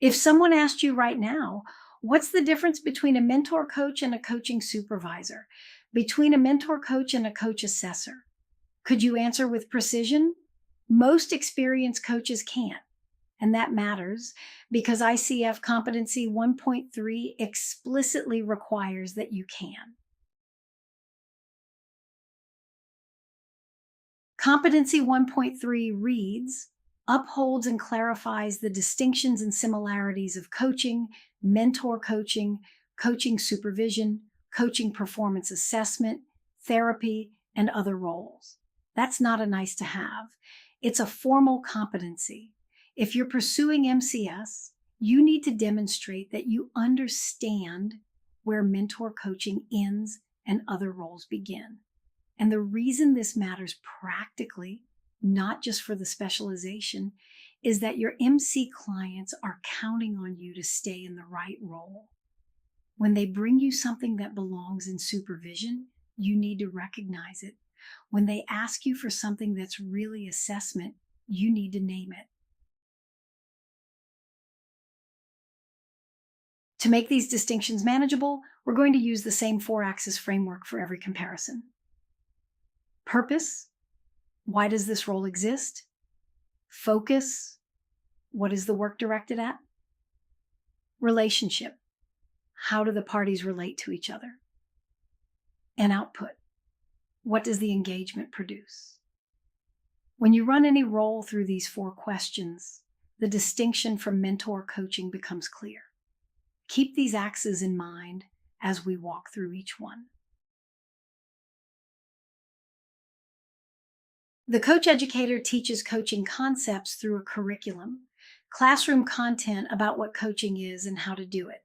If someone asked you right now, what's the difference between a mentor coach and a coaching supervisor? Between a mentor coach and a coach assessor? Could you answer with precision? Most experienced coaches can't. And that matters because ICF Competency 1.3 explicitly requires that you can. Competency 1.3 reads, upholds and clarifies the distinctions and similarities of coaching, mentor coaching, coaching supervision, coaching performance assessment, therapy, and other roles. That's not a nice to have. It's a formal competency. If you're pursuing MCS, you need to demonstrate that you understand where mentor coaching ends and other roles begin. And the reason this matters practically, not just for the specialization, is that your MC clients are counting on you to stay in the right role. When they bring you something that belongs in supervision, you need to recognize it. When they ask you for something that's really assessment, you need to name it. To make these distinctions manageable, we're going to use the same 4-axis framework for every comparison. Purpose, why does this role exist? Focus, what is the work directed at? Relationship, how do the parties relate to each other? And output, what does the engagement produce? When you run any role through these 4 questions, the distinction from mentor coaching becomes clear. Keep these axes in mind as we walk through each one. The coach educator teaches coaching concepts through a curriculum, classroom content about what coaching is and how to do it.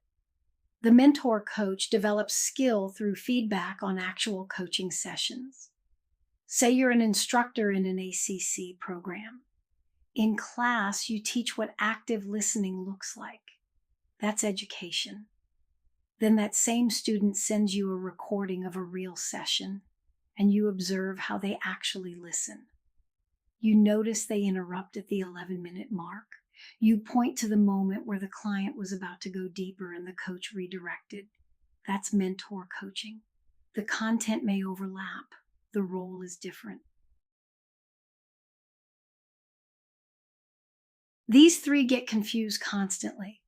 The mentor coach develops skill through feedback on actual coaching sessions. Say you're an instructor in an ACC program. In class, you teach what active listening looks like. That's education. Then that same student sends you a recording of a real session, and you observe how they actually listen. You notice they interrupt at the 11-minute mark. You point to the moment where the client was about to go deeper and the coach redirected. That's mentor coaching. The content may overlap. The role is different. These 3 get confused constantly.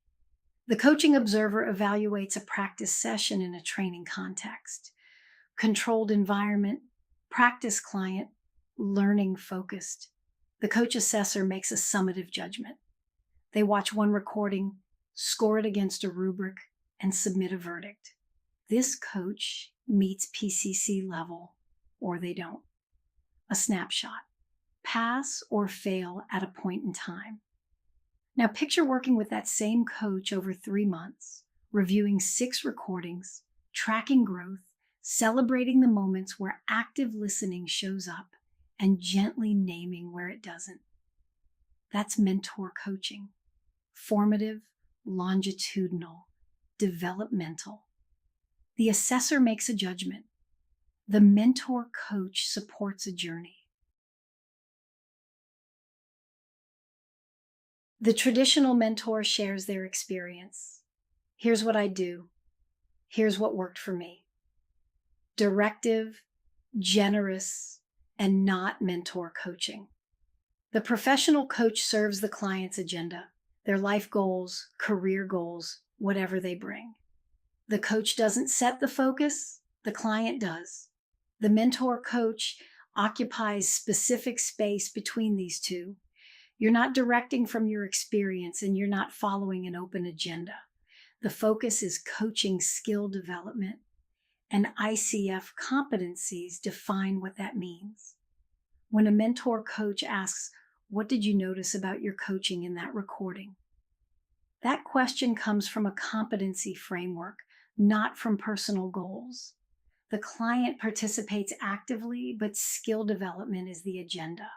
The coaching observer evaluates a practice session in a training context. Controlled environment, practice client, learning focused. The coach assessor makes a summative judgment. They watch one recording, score it against a rubric, and submit a verdict. This coach meets PCC level, or they don't. A snapshot. Pass or fail at a point in time. Now picture working with that same coach over 3 months, reviewing 6 recordings, tracking growth, celebrating the moments where active listening shows up, and gently naming where it doesn't. That's mentor coaching. Formative, longitudinal, developmental. The assessor makes a judgment. The mentor coach supports a journey. The traditional mentor shares their experience. Here's what I do. Here's what worked for me. Directive, generous, and not mentor coaching. The professional coach serves the client's agenda, their life goals, career goals, whatever they bring. The coach doesn't set the focus, the client does. The mentor coach occupies specific space between these two. You're not directing from your experience and you're not following an open agenda. The focus is coaching skill development, and ICF competencies define what that means. When a mentor coach asks, "What did you notice about your coaching in that recording?" That question comes from a competency framework, not from personal goals. The client participates actively, but skill development is the agenda.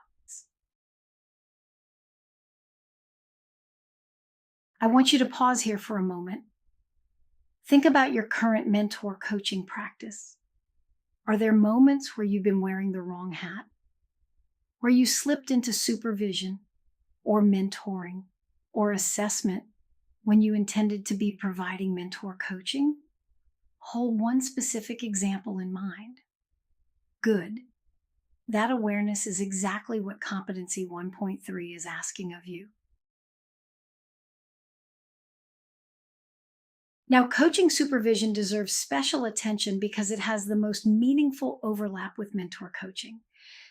I want you to pause here for a moment. Think about your current mentor coaching practice. Are there moments where you've been wearing the wrong hat? Where you slipped into supervision or mentoring or assessment when you intended to be providing mentor coaching? Hold one specific example in mind. Good. That awareness is exactly what Competency 1.3 is asking of you. Now, coaching supervision deserves special attention because it has the most meaningful overlap with mentor coaching.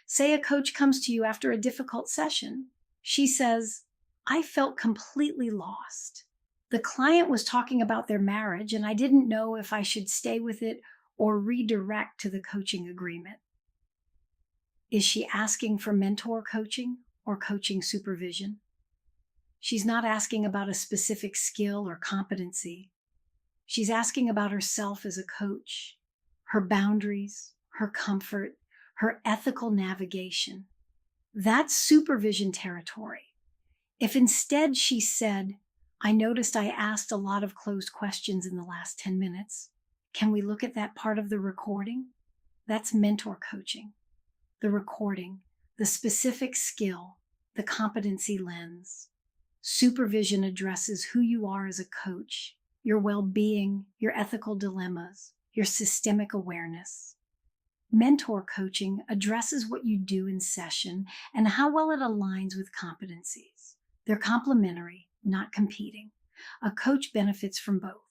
Say a coach comes to you after a difficult session. She says, "I felt completely lost. The client was talking about their marriage, and I didn't know if I should stay with it or redirect to the coaching agreement." Is she asking for mentor coaching or coaching supervision? She's not asking about a specific skill or competency. She's asking about herself as a coach, her boundaries, her comfort, her ethical navigation. That's supervision territory. If instead she said, "I noticed I asked a lot of closed questions in the last 10 minutes. Can we look at that part of the recording?" That's mentor coaching. The recording, the specific skill, the competency lens. Supervision addresses who you are as a coach, your well-being, your ethical dilemmas, your systemic awareness. Mentor coaching addresses what you do in session and how well it aligns with competencies. They're complementary, not competing. A coach benefits from both.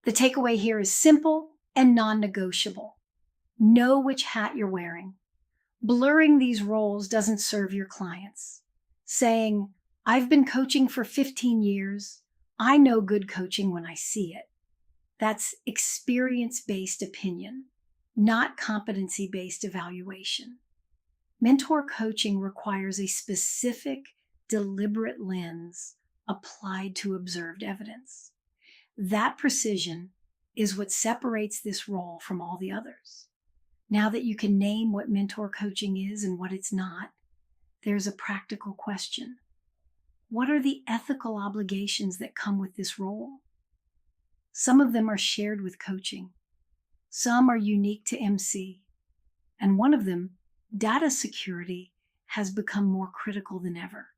The takeaway here is simple and non-negotiable. Know which hat you're wearing. Blurring these roles doesn't serve your clients. Saying, "I've been coaching for 15 years. I know good coaching when I see it." That's experience-based opinion, not competency-based evaluation. Mentor coaching requires a specific, deliberate lens applied to observed evidence. That precision is what separates this role from all the others. Now that you can name what mentor coaching is and what it's not, there's a practical question. What are the ethical obligations that come with this role? Some of them are shared with coaching. Some are unique to MC. And one of them, data security, has become more critical than ever.